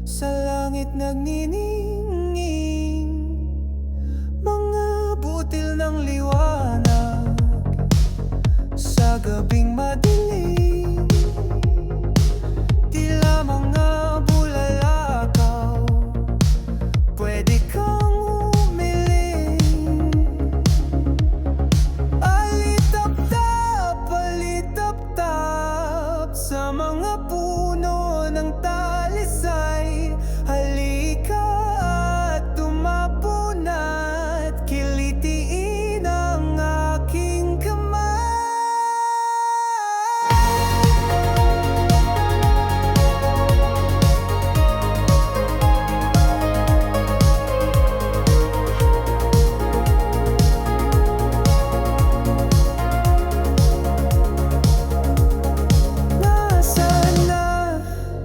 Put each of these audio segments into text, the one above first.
Sa langit nagniningning mga butil ng liwanag. Sa gabing madilim, tila mga bulalakaw. Pwede kang umiling. Alitap-tap sa mga puno ng talisay. Halika at tumapo na't kilitiin ang aking kamay.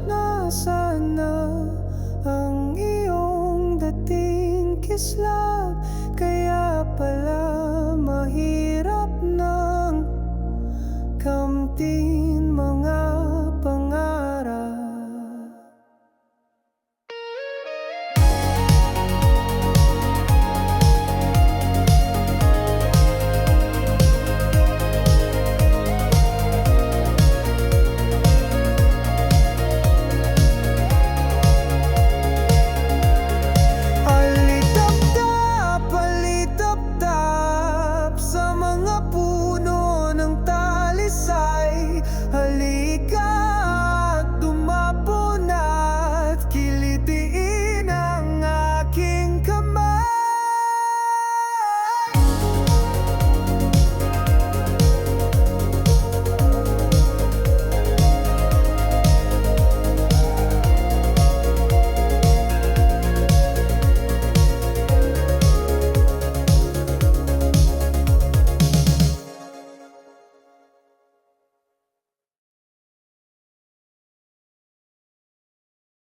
Nasaan na ang iyong dating kislap?